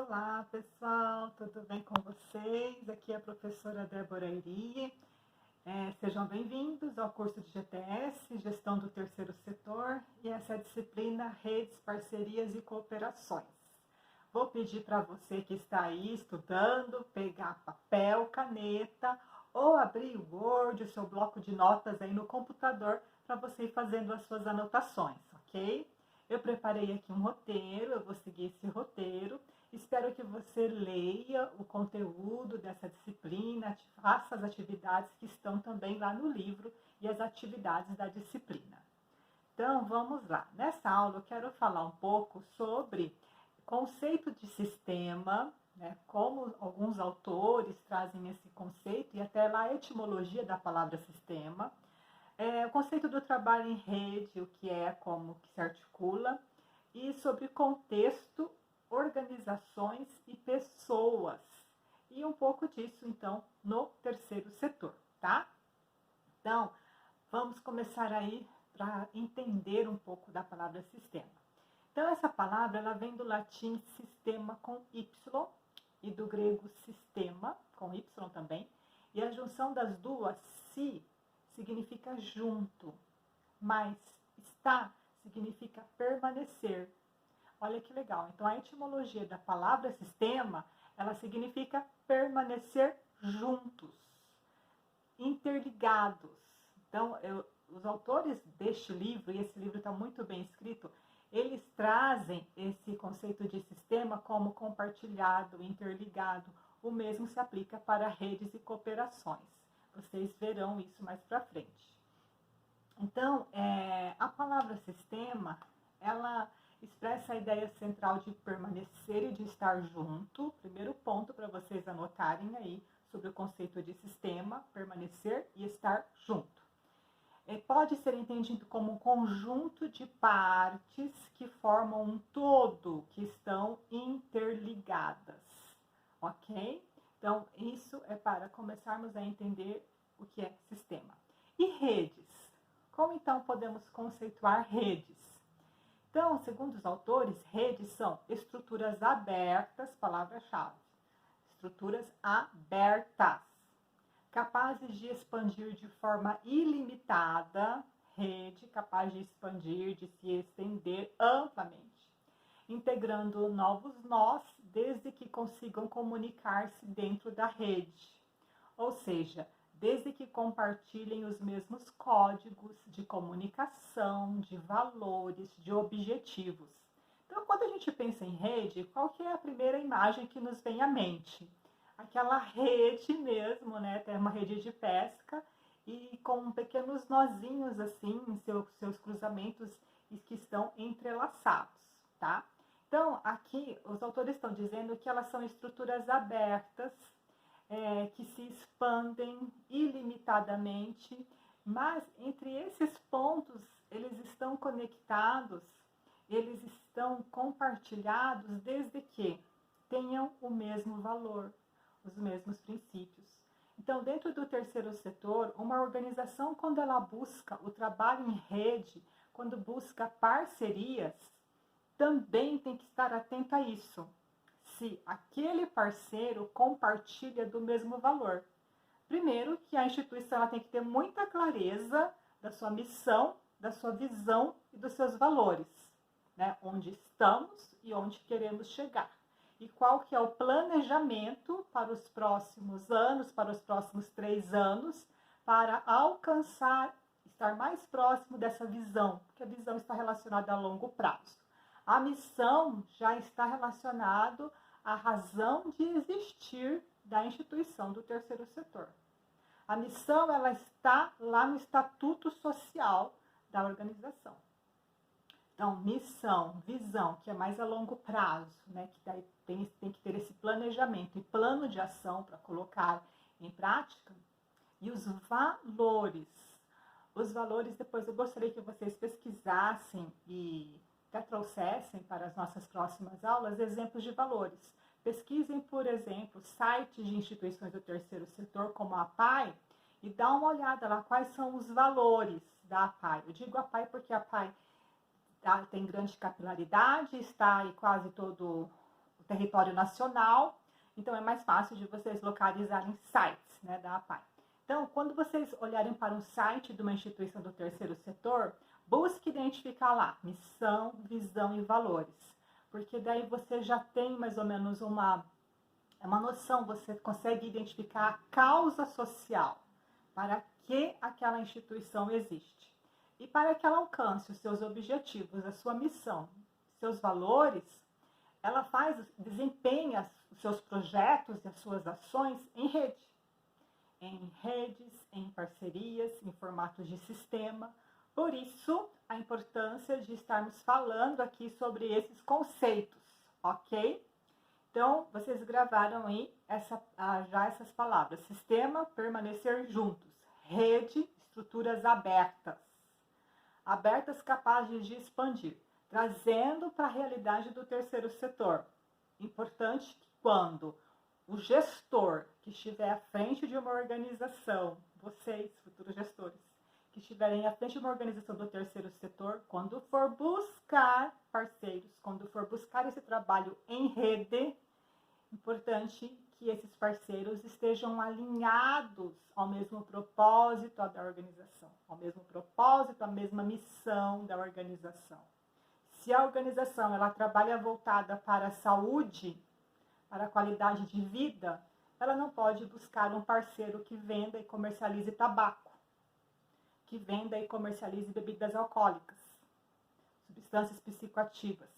Olá, pessoal, tudo bem com vocês? Aqui é a professora Débora Iri. Sejam bem-vindos ao curso de GTS, Gestão do Terceiro Setor, e essa é a disciplina Redes, Parcerias e Cooperações. Vou pedir para você que está aí estudando, pegar papel, caneta, ou abrir o Word, o seu bloco de notas aí no computador, para você ir fazendo as suas anotações, ok? Eu preparei aqui um roteiro, eu vou seguir esse roteiro. Espero que você leia o conteúdo dessa disciplina, faça as atividades que estão também lá no livro e as atividades da disciplina. Então, vamos lá. Nessa aula, eu quero falar um pouco sobre conceito de sistema, né, como alguns autores trazem esse conceito e até lá a etimologia da palavra sistema. O conceito do trabalho em rede, o que é, como que se articula, e sobre contexto, organizações e pessoas. E um pouco disso, então, no terceiro setor, tá? Então, vamos começar aí para entender um pouco da palavra sistema. Então, essa palavra, ela vem do latim sistema com Y e do grego sistema, com Y também, e a junção das duas, si, significa junto, mas está significa permanecer. Olha que legal. Então, a etimologia da palavra sistema, ela significa permanecer juntos, interligados. Então, os autores deste livro, e esse livro está muito bem escrito, eles trazem esse conceito de sistema como compartilhado, interligado. O mesmo se aplica para redes e cooperações. Vocês verão isso mais para frente. Então, a palavra sistema, ela expressa a ideia central de permanecer e de estar junto. Primeiro ponto para vocês anotarem aí sobre o conceito de sistema, permanecer e estar junto. Pode ser entendido como um conjunto de partes que formam um todo, que estão interligadas, ok? Então, isso é para começarmos a entender o que é sistema. E redes? Como então podemos conceituar redes? Então, segundo os autores, redes são estruturas abertas, palavra-chave, estruturas abertas, capazes de expandir de forma ilimitada, rede capaz de expandir, de se estender amplamente, integrando novos nós, desde que consigam comunicar-se dentro da rede. Ou seja, desde que compartilhem os mesmos códigos de comunicação, de valores, de objetivos. Então, quando a gente pensa em rede, qual que é a primeira imagem que nos vem à mente? Aquela rede mesmo, né? Tem uma rede de pesca e com pequenos nozinhos assim em seus cruzamentos que estão entrelaçados, tá? Então, aqui os autores estão dizendo que elas são estruturas abertas, que se expandem ilimitadamente, mas entre esses pontos eles estão conectados, eles estão compartilhados desde que tenham o mesmo valor, os mesmos princípios. Então, dentro do terceiro setor, uma organização, quando ela busca o trabalho em rede, quando busca parcerias, também tem que estar atenta a isso. Se aquele parceiro compartilha do mesmo valor. Primeiro, que a instituição ela tem que ter muita clareza da sua missão, da sua visão e dos seus valores, né? Onde estamos e onde queremos chegar. E qual que é o planejamento para os próximos anos, para os próximos 3 anos, para alcançar, estar mais próximo dessa visão, porque a visão está relacionada a longo prazo. A missão já está relacionada à razão de existir da instituição do terceiro setor. A missão ela está lá no estatuto social da organização. Então, missão, visão, que é mais a longo prazo, né? Que daí tem que ter esse planejamento e plano de ação para colocar em prática. E os valores. Os valores, depois eu gostaria que vocês pesquisassem e até trouxessem para as nossas próximas aulas exemplos de valores. Pesquisem, por exemplo, sites de instituições do terceiro setor, como a APAE, e dá uma olhada lá quais são os valores da APAE. Eu digo APAE porque a APAE tem grande capilaridade, está em quase todo o território nacional, então é mais fácil de vocês localizarem sites, né, da APAE. Então, quando vocês olharem para um site de uma instituição do terceiro setor, busque identificar lá missão, visão e valores, porque daí você já tem mais ou menos uma noção, você consegue identificar a causa social para que aquela instituição existe. E para que ela alcance os seus objetivos, a sua missão, seus valores, ela desempenha os seus projetos e as suas ações em redes, em parcerias, em formatos de sistema. Por isso, a importância de estarmos falando aqui sobre esses conceitos, ok? Então, vocês gravaram aí já essas palavras. Sistema, permanecer juntos. Rede, estruturas abertas. Abertas capazes de expandir, trazendo para a realidade do terceiro setor. Importante que quando o gestor que estiver à frente de uma organização, vocês, futuros gestores, que estiverem à frente de uma organização do terceiro setor, quando for buscar parceiros, quando for buscar esse trabalho em rede, importante que esses parceiros estejam alinhados ao mesmo propósito da organização, ao mesmo propósito, à mesma missão da organização. Se a organização ela trabalha voltada para a saúde, para a qualidade de vida, ela não pode buscar um parceiro que venda e comercialize tabaco, que venda e comercialize bebidas alcoólicas, substâncias psicoativas.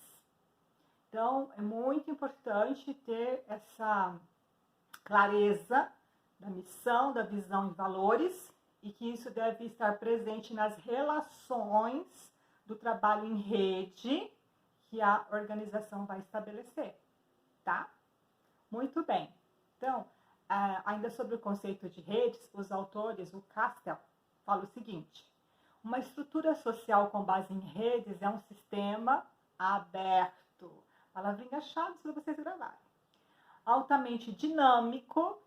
Então, é muito importante ter essa clareza da missão, da visão e valores, e que isso deve estar presente nas relações do trabalho em rede que a organização vai estabelecer, tá? Muito bem. Então, ainda sobre o conceito de redes, os autores, o Castel, fala o seguinte: uma estrutura social com base em redes é um sistema aberto. Palavrinha-chave para vocês gravarem. Altamente dinâmico,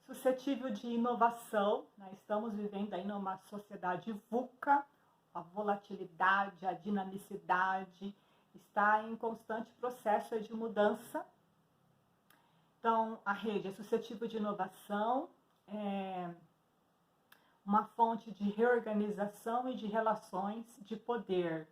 suscetível de inovação, né? Estamos vivendo aí numa sociedade VUCA, a volatilidade, a dinamicidade está em constante processo de mudança. Então, a rede é suscetível de inovação, uma fonte de reorganização e de relações de poder,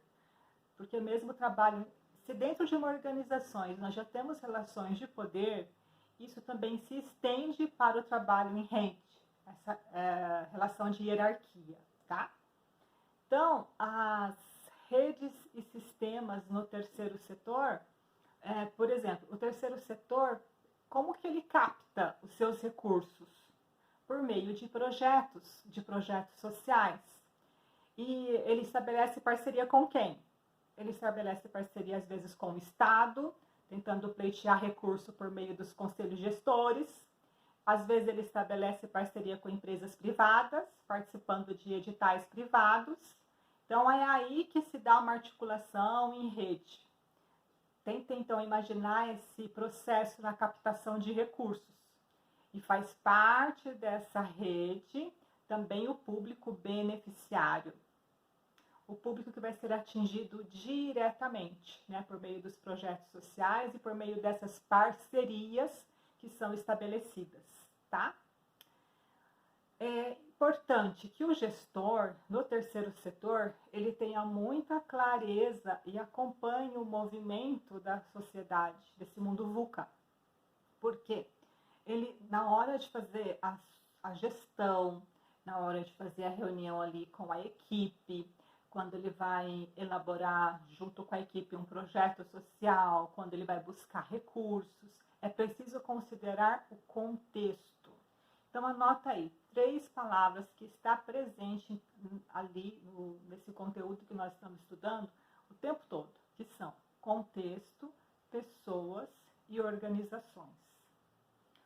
porque mesmo o trabalho, se dentro de uma organização nós já temos relações de poder, isso também se estende para o trabalho em rede, essa relação de hierarquia, tá? Então, as redes e sistemas no terceiro setor, por exemplo, o terceiro setor, como que ele capta os seus recursos? Por meio de projetos sociais. E ele estabelece parceria com quem? Ele estabelece parceria, às vezes, com o Estado, tentando pleitear recurso por meio dos conselhos gestores. Às vezes, ele estabelece parceria com empresas privadas, participando de editais privados. Então, é aí que se dá uma articulação em rede. Tentem, então, imaginar esse processo na captação de recursos. E faz parte dessa rede também o público beneficiário. O público que vai ser atingido diretamente, né, por meio dos projetos sociais e por meio dessas parcerias que são estabelecidas, tá? É importante que o gestor no terceiro setor, ele tenha muita clareza e acompanhe o movimento da sociedade, desse mundo VUCA. Por quê? Ele, na hora de fazer a gestão, na hora de fazer a reunião ali com a equipe, quando ele vai elaborar junto com a equipe um projeto social, quando ele vai buscar recursos, é preciso considerar o contexto. Então, anota aí 3 palavras que está presente ali nesse conteúdo que nós estamos estudando o tempo todo, que são contexto, pessoas e organizações.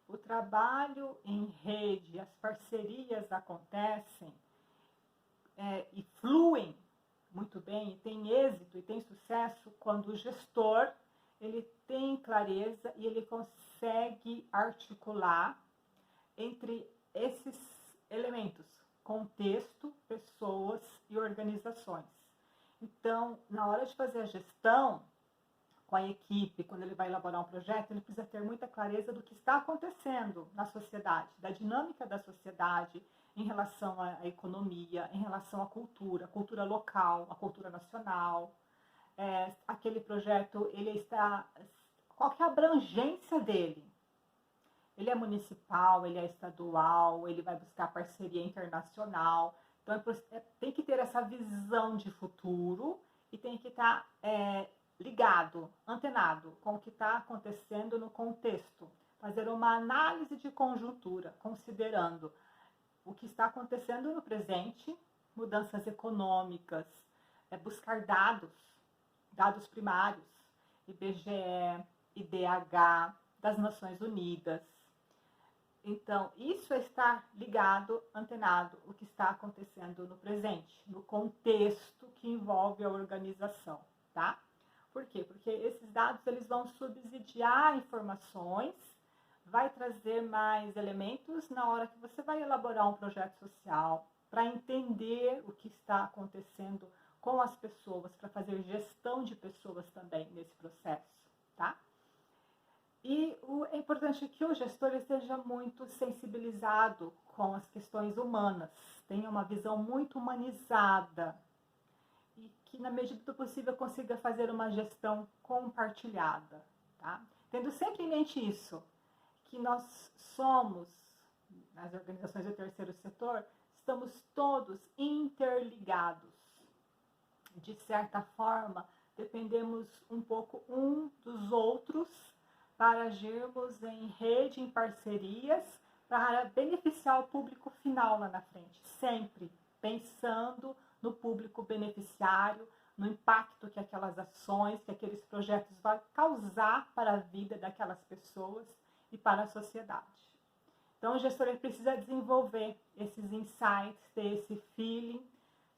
O trabalho em rede, as parcerias acontecem e fluem muito bem, e tem êxito e tem sucesso quando o gestor ele tem clareza e ele consegue articular entre esses elementos, contexto, pessoas e organizações. Então, na hora de fazer a gestão, com a equipe, quando ele vai elaborar um projeto, ele precisa ter muita clareza do que está acontecendo na sociedade, da dinâmica da sociedade em relação à economia, em relação à cultura local, à cultura nacional. Aquele projeto, qual que é a abrangência dele? Ele é municipal, ele é estadual, ele vai buscar parceria internacional. Então, tem que ter essa visão de futuro e tem que estar ligado, antenado com o que está acontecendo no contexto. Fazer uma análise de conjuntura, considerando o que está acontecendo no presente, mudanças econômicas, buscar dados primários, IBGE, IDH, das Nações Unidas. Então, isso é estar ligado, antenado, o que está acontecendo no presente, no contexto que envolve a organização, tá? Por quê? Porque esses dados eles vão subsidiar informações, vai trazer mais elementos na hora que você vai elaborar um projeto social, para entender o que está acontecendo com as pessoas, para fazer gestão de pessoas também nesse processo, tá? E é importante que o gestor esteja muito sensibilizado com as questões humanas, tenha uma visão muito humanizada e que, na medida do possível, consiga fazer uma gestão compartilhada, tá? Tendo sempre em mente isso, que nós somos, nas organizações do terceiro setor, estamos todos interligados. De certa forma, dependemos um pouco dos outros para agirmos em rede, em parcerias, para beneficiar o público final lá na frente. Sempre pensando no público beneficiário, no impacto que aquelas ações, que aqueles projetos vão causar para a vida daquelas pessoas e para a sociedade. Então, o gestor ele precisa desenvolver esses insights, ter esse feeling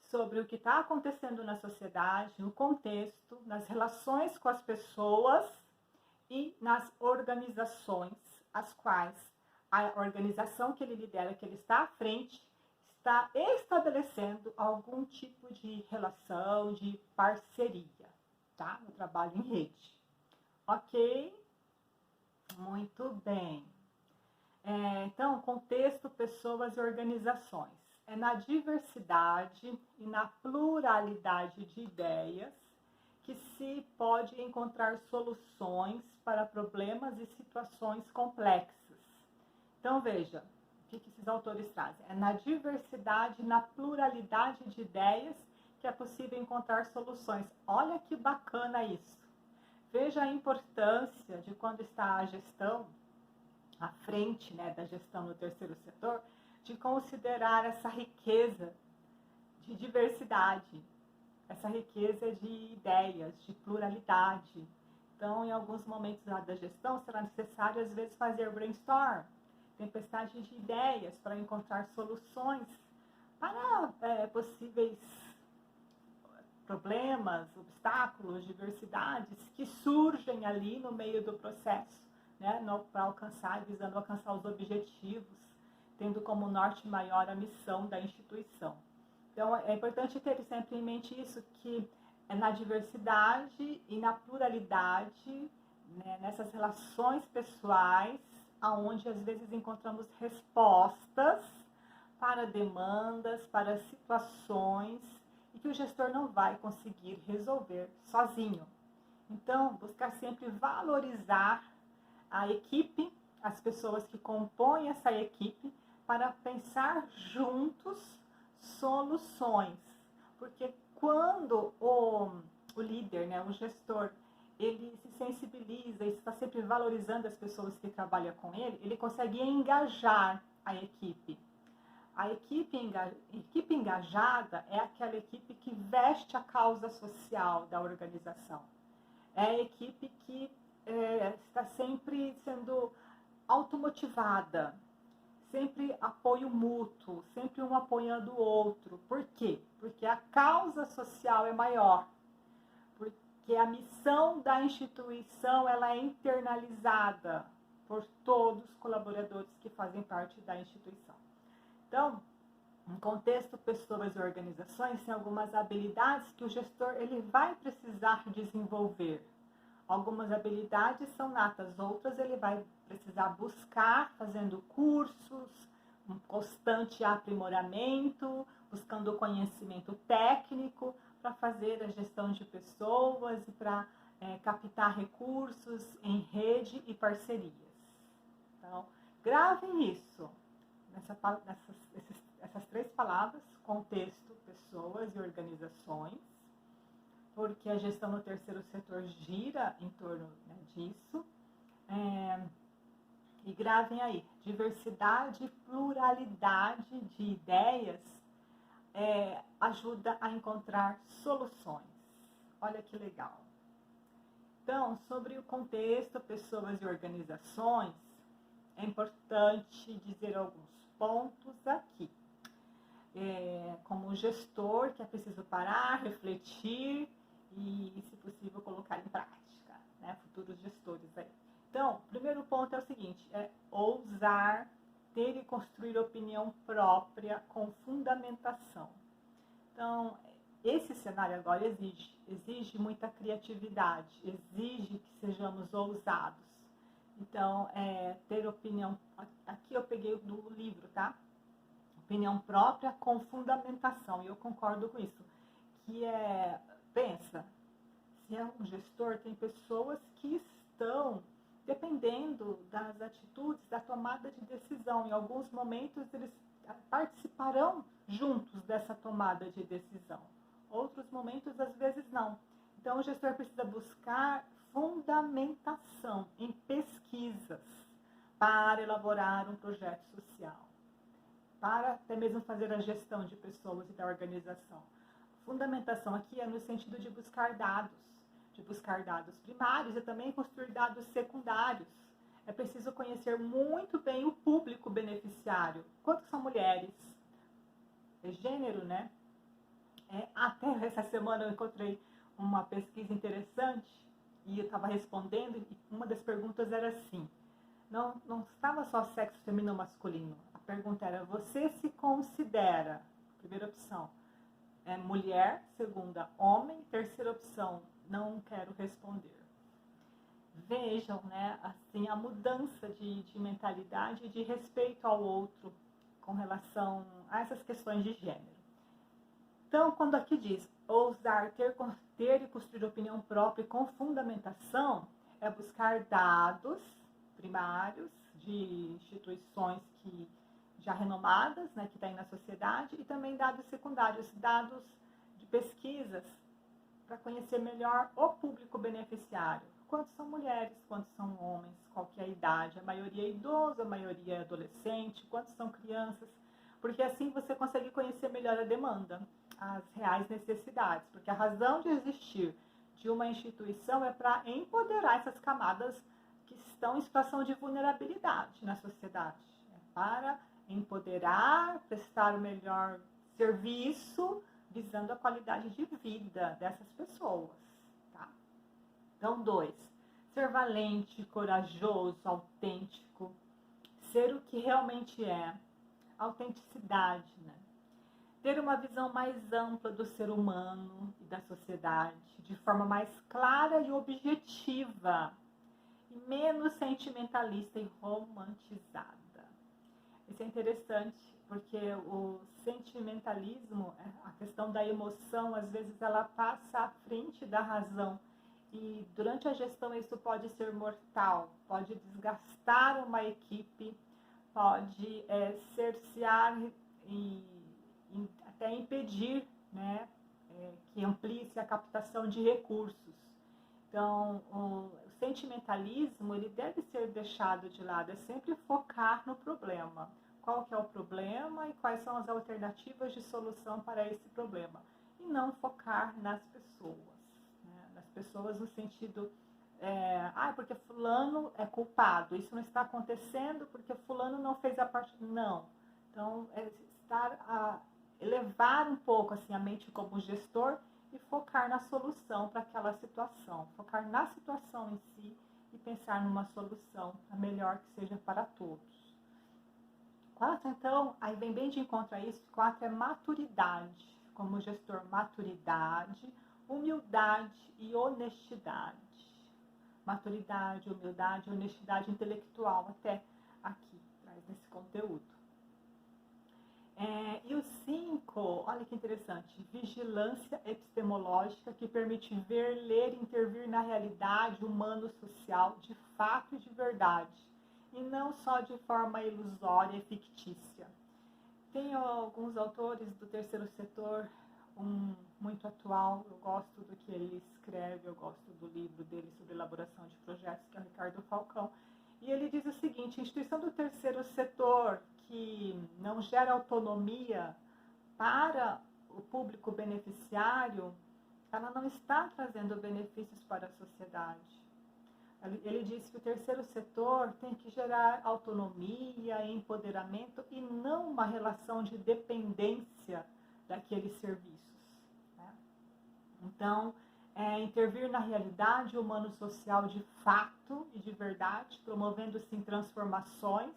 sobre o que está acontecendo na sociedade, no contexto, nas relações com as pessoas e nas organizações, as quais a organização que ele lidera, que ele está à frente, está estabelecendo algum tipo de relação, de parceria, tá? No trabalho em rede. Ok? Muito bem. Então, contexto, pessoas e organizações. É na diversidade e na pluralidade de ideias que se pode encontrar soluções para problemas e situações complexas. Então, veja, o que esses autores trazem? É na diversidade e na pluralidade de ideias que é possível encontrar soluções. Olha que bacana isso. Veja a importância de quando está a gestão, à frente, né, da gestão no terceiro setor, de considerar essa riqueza de diversidade, essa riqueza de ideias, de pluralidade. Então, em alguns momentos da gestão, será necessário, às vezes, fazer brainstorm, tempestade de ideias para encontrar soluções para possíveis problemas, obstáculos, diversidades que surgem ali no meio do processo, né, para alcançar, visando alcançar os objetivos, tendo como norte maior a missão da instituição. Então, é importante ter sempre em mente isso, que é na diversidade e na pluralidade, né, nessas relações pessoais, aonde às vezes encontramos respostas para demandas, para situações, e que o gestor não vai conseguir resolver sozinho. Então, buscar sempre valorizar a equipe, as pessoas que compõem essa equipe, para pensar juntos soluções. Porque quando o líder, né, o gestor, ele se sensibiliza e está sempre valorizando as pessoas que trabalham com ele, ele consegue engajar a equipe. A equipe engajada é aquela equipe que veste a causa social da organização. É a equipe que está sempre sendo automotivada, sempre apoio mútuo, sempre um apoiando o outro. Por quê? Porque a causa social é maior, porque a missão da instituição ela é internalizada por todos os colaboradores que fazem parte da instituição. Então, no contexto pessoas e organizações, tem algumas habilidades que o gestor ele vai precisar desenvolver. Algumas habilidades são natas, outras ele vai precisar buscar fazendo cursos, um constante aprimoramento, buscando conhecimento técnico para fazer a gestão de pessoas e para captar recursos em rede e parcerias. Então, gravem isso, essas 3 palavras: contexto, pessoas e organizações, porque a gestão no terceiro setor gira em torno, né, disso. E gravem aí: diversidade e pluralidade de ideias ajuda a encontrar soluções. Olha que legal. Então, sobre o contexto, pessoas e organizações, é importante dizer alguns pontos aqui. Como gestor, que é preciso parar, refletir e, se possível, colocar em prática, né? Futuros gestores aí. Então, o primeiro ponto é o seguinte: ousar ter e construir opinião própria com fundamentação. Então, esse cenário agora exige muita criatividade, exige que sejamos ousados. Então, ter opinião, aqui eu peguei do livro, tá? Opinião própria com fundamentação, e eu concordo com isso, que pensa, se é um gestor, tem pessoas que estão dependendo das atitudes, da tomada de decisão. Em alguns momentos, eles participarão juntos dessa tomada de decisão. Outros momentos, às vezes, não. Então, o gestor precisa buscar fundamentação em pesquisas para elaborar um projeto social, para até mesmo fazer a gestão de pessoas e da organização. Fundamentação aqui é no sentido de buscar dados primários e também construir dados secundários. É preciso conhecer muito bem o público beneficiário. Quantos são mulheres? É gênero, né? Até essa semana eu encontrei uma pesquisa interessante e eu estava respondendo, e uma das perguntas era assim: não estava só sexo feminino ou masculino. A pergunta era: você se considera, primeira opção, mulher, segunda, homem, terceira opção, não quero responder. Vejam, né, assim, a mudança de mentalidade e de respeito ao outro com relação a essas questões de gênero. Então, quando aqui diz ousar ter e construir opinião própria com fundamentação, é buscar dados primários de instituições que já renomadas, né, que está aí na sociedade, e também dados secundários, dados de pesquisas, para conhecer melhor o público beneficiário. Quantos são mulheres, quantos são homens, qual que é a idade, a maioria é idoso, a maioria é adolescente, quantos são crianças, porque assim você consegue conhecer melhor a demanda, as reais necessidades, porque a razão de existir de uma instituição é para empoderar essas camadas que estão em situação de vulnerabilidade na sociedade, para empoderar, prestar o melhor serviço, visando a qualidade de vida dessas pessoas, tá? Então, 2, ser valente, corajoso, autêntico, ser o que realmente é, autenticidade, né? Ter uma visão mais ampla do ser humano e da sociedade, de forma mais clara e objetiva, e menos sentimentalista e romantizada. Isso é interessante, porque o sentimentalismo, a questão da emoção, às vezes ela passa à frente da razão. E durante a gestão isso pode ser mortal, pode desgastar uma equipe, pode cercear e até impedir, né, que amplie-se a captação de recursos. Então, o sentimentalismo ele deve ser deixado de lado, é sempre focar no problema. Qual que é o problema e quais são as alternativas de solução para esse problema. E não focar nas pessoas. Né? Nas pessoas no sentido, porque fulano é culpado, isso não está acontecendo porque fulano não fez a parte... Não. Então, elevar um pouco assim, a mente como gestor e focar na solução para aquela situação. Focar na situação em si e pensar numa solução, a melhor que seja para todos. 4, então, aí vem bem de encontro a isso. 4 é maturidade. Como gestor, maturidade, humildade e honestidade. maturidade, humildade, honestidade intelectual, até aqui, traz nesse conteúdo. E o 5, olha que interessante, vigilância epistemológica, que permite ver, ler e intervir na realidade humano-social de fato e de verdade, e não só de forma ilusória e fictícia. Tem alguns autores do terceiro setor, muito atual, eu gosto do que ele escreve, eu gosto do livro dele sobre elaboração de projetos, que é o Ricardo Falcão, e ele diz o seguinte: a instituição do terceiro setor que não gera autonomia para o público beneficiário, ela não está trazendo benefícios para a sociedade. Ele diz que o terceiro setor tem que gerar autonomia, empoderamento e não uma relação de dependência daqueles serviços, né? Então, intervir na realidade humano-social de fato e de verdade, promovendo sim transformações.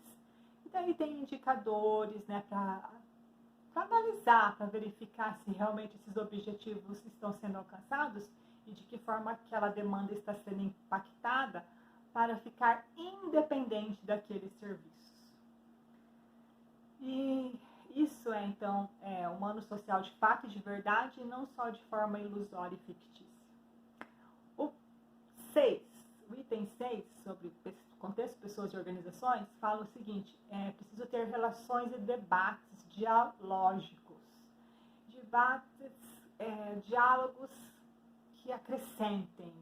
E daí tem indicadores, né, para analisar, para verificar se realmente esses objetivos estão sendo alcançados e de que forma aquela demanda está sendo impactada para ficar independente daqueles serviços. E isso então, humano-social de fato e de verdade, e não só de forma ilusória e fictícia. O 6, o item 6, sobre contexto, pessoas e organizações, fala o seguinte: preciso ter relações e debates dialógicos. Diálogos que acrescentem,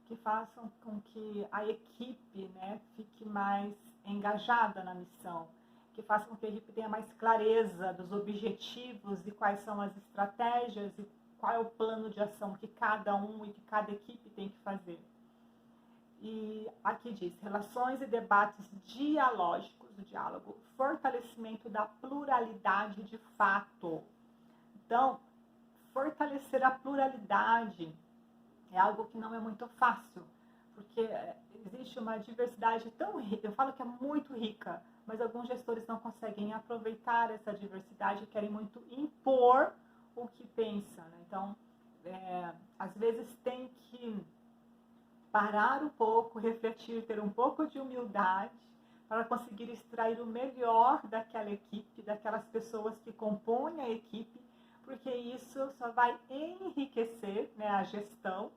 que façam com que a equipe, né, fique mais engajada na missão, que façam com que a equipe tenha mais clareza dos objetivos e quais são as estratégias e qual é o plano de ação que cada um e que cada equipe tem que fazer. E aqui diz, relações e debates dialógicos, o diálogo, fortalecimento da pluralidade de fato. Então, fortalecer a pluralidade é algo que não é muito fácil, porque existe uma diversidade tão rica, eu falo que é muito rica, mas alguns gestores não conseguem aproveitar essa diversidade e querem muito impor o que pensam, né? Então, às vezes tem que parar um pouco, refletir, ter um pouco de humildade para conseguir extrair o melhor daquela equipe, daquelas pessoas que compõem a equipe, porque isso só vai enriquecer, né, a gestão,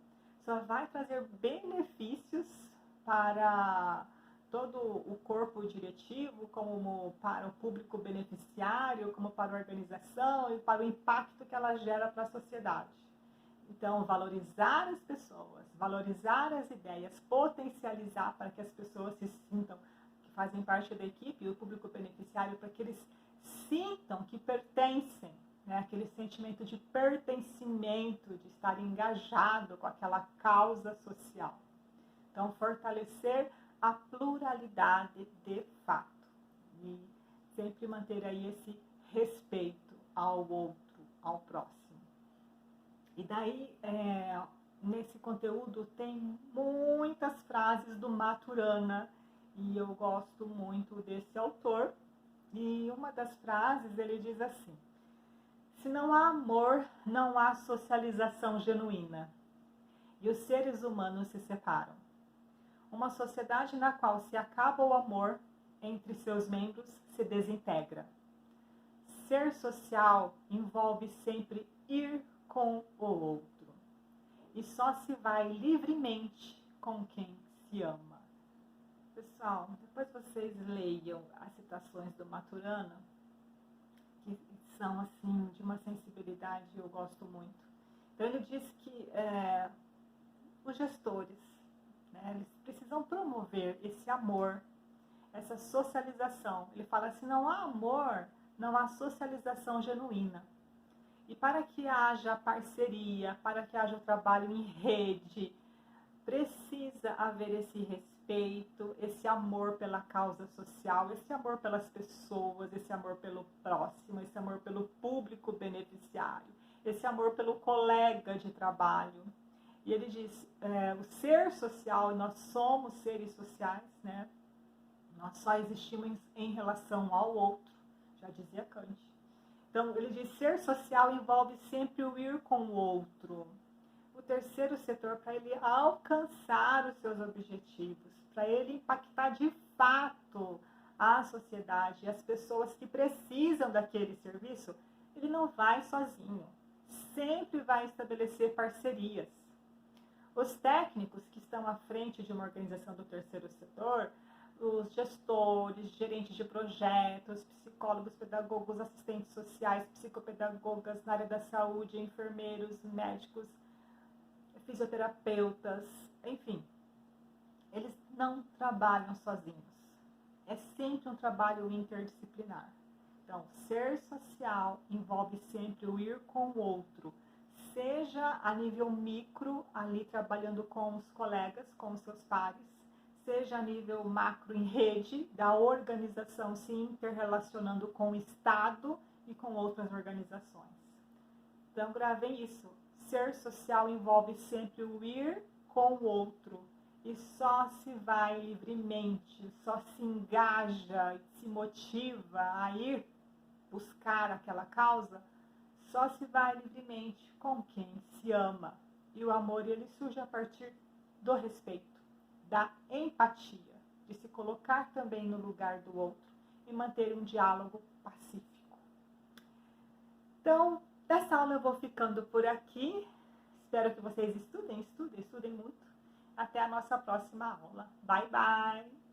só vai trazer benefícios para todo o corpo diretivo, como para o público beneficiário, como para a organização e para o impacto que ela gera para a sociedade. Então, valorizar as pessoas, valorizar as ideias, potencializar para que as pessoas se sintam que fazem parte da equipe e o público beneficiário, para que eles sintam que pertencem, né? Aquele sentimento de pertencimento, de estar engajado com aquela causa social. Então, fortalecer a pluralidade de fato e sempre manter aí esse respeito ao outro, ao próximo. E daí, nesse conteúdo tem muitas frases do Maturana e eu gosto muito desse autor. E uma das frases, ele diz assim: se não há amor, não há socialização genuína. E os seres humanos se separam. Uma sociedade na qual se acaba o amor entre seus membros se desintegra. Ser social envolve sempre ir com o outro. E só se vai livremente com quem se ama. Pessoal, depois vocês leiam as citações do Maturana, que são assim de uma sensibilidade que eu gosto muito. Então ele diz que os gestores, né, eles precisam promover esse amor, essa socialização. Ele fala, se não há amor, não há socialização genuína. E para que haja parceria, para que haja trabalho em rede, precisa haver esse respeito, esse amor pela causa social, esse amor pelas pessoas, esse amor pelo próximo, esse amor pelo público beneficiário, esse amor pelo colega de trabalho. E ele diz, o ser social, nós somos seres sociais, né? Nós só existimos em relação ao outro, já dizia Kant. Então, ele diz, ser social envolve sempre o ir com o outro. O terceiro setor para ele alcançar os seus objetivos, para ele impactar de fato a sociedade e as pessoas que precisam daquele serviço, ele não vai sozinho, sempre vai estabelecer parcerias. Os técnicos que estão à frente de uma organização do terceiro setor, os gestores, gerentes de projetos, psicólogos, pedagogos, assistentes sociais, psicopedagogas na área da saúde, enfermeiros, médicos, fisioterapeutas, enfim, eles não trabalham sozinhos. É sempre um trabalho interdisciplinar. Então, ser social envolve sempre o ir com o outro, seja a nível micro, ali trabalhando com os colegas, com os seus pares, seja a nível macro em rede, da organização se interrelacionando com o Estado e com outras organizações. Então, gravem isso. Ser social envolve sempre o ir com o outro. E só se vai livremente, só se engaja e se motiva a ir buscar aquela causa, só se vai livremente com quem se ama. E o amor, ele surge a partir do respeito, da empatia, de se colocar também no lugar do outro e manter um diálogo pacífico. Então, dessa aula eu vou ficando por aqui. Espero que vocês estudem muito. Até a nossa próxima aula. Bye, bye!